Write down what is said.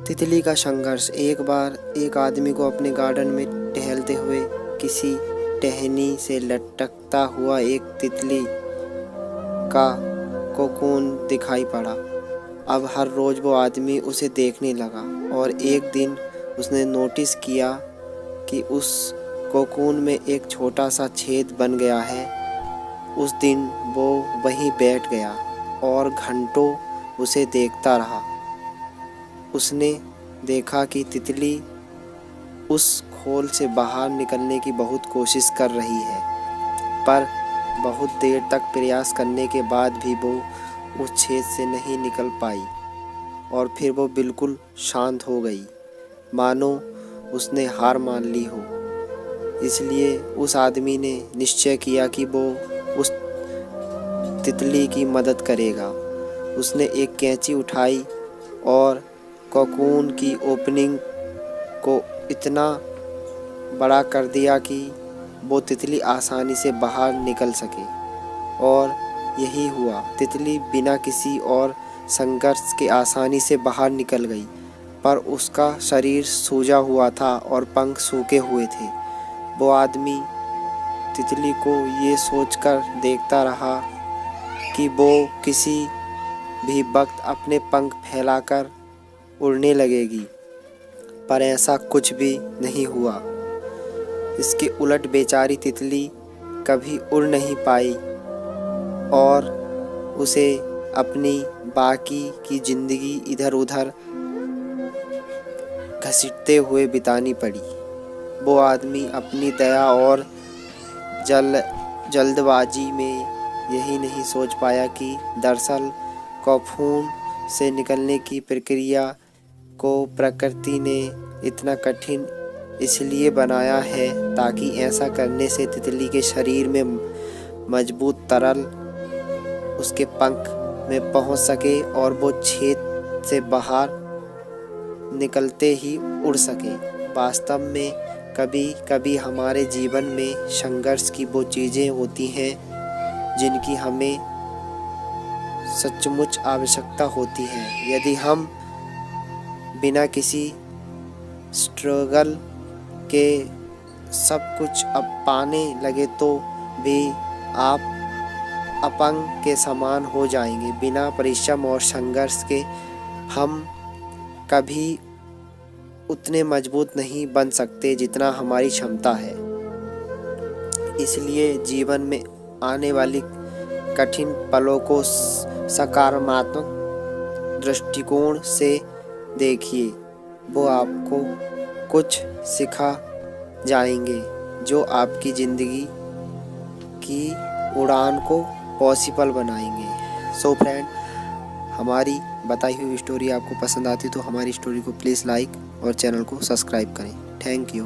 तितली का संघर्ष। एक बार एक आदमी को अपने गार्डन में टहलते हुए किसी टहनी से लटकता हुआ एक तितली का कोकून दिखाई पड़ा। अब हर रोज वो आदमी उसे देखने लगा और एक दिन उसने नोटिस किया कि उस कोकून में एक छोटा सा छेद बन गया है। उस दिन वो वहीं बैठ गया और घंटों उसे देखता रहा। उसने देखा कि तितली उस खोल से बाहर निकलने की बहुत कोशिश कर रही है, पर बहुत देर तक प्रयास करने के बाद भी वो उस छेद से नहीं निकल पाई और फिर वो बिल्कुल शांत हो गई, मानो उसने हार मान ली हो। इसलिए उस आदमी ने निश्चय किया कि वो उस तितली की मदद करेगा। उसने एक कैंची उठाई और कोकून की ओपनिंग को इतना बड़ा कर दिया कि वो तितली आसानी से बाहर निकल सके, और यही हुआ। तितली बिना किसी और संघर्ष के आसानी से बाहर निकल गई, पर उसका शरीर सूजा हुआ था और पंख सूखे हुए थे। वो आदमी तितली को ये सोचकर देखता रहा कि वो किसी भी वक्त अपने पंख फैलाकर उड़ने लगेगी, पर ऐसा कुछ भी नहीं हुआ। इसके उलट बेचारी तितली कभी उड़ नहीं पाई और उसे अपनी बाकी की ज़िंदगी इधर उधर घसीटते हुए बितानी पड़ी। वो आदमी अपनी दया और जल्दबाजी में यही नहीं सोच पाया कि दरअसल कोकून से निकलने की प्रक्रिया को प्रकृति ने इतना कठिन इसलिए बनाया है ताकि ऐसा करने से तितली के शरीर में मजबूत तरल उसके पंख में पहुंच सके और वो छेद से बाहर निकलते ही उड़ सके। वास्तव में कभी कभी हमारे जीवन में संघर्ष की वो चीज़ें होती हैं जिनकी हमें सचमुच आवश्यकता होती है। यदि हम बिना किसी स्ट्रगल के सब कुछ अब पाने लगे तो भी आप अपंग के समान हो जाएंगे। बिना परिश्रम और संघर्ष के हम कभी उतने मजबूत नहीं बन सकते जितना हमारी क्षमता है। इसलिए जीवन में आने वाली कठिन पलों को सकारात्मक दृष्टिकोण से देखिए। वो आपको कुछ सिखा जाएंगे जो आपकी ज़िंदगी की उड़ान को पॉसिबल बनाएंगे। सो फ्रेंड, हमारी बताई हुई स्टोरी आपको पसंद आती तो हमारी स्टोरी को प्लीज़ लाइक और चैनल को सब्सक्राइब करें। Thank you.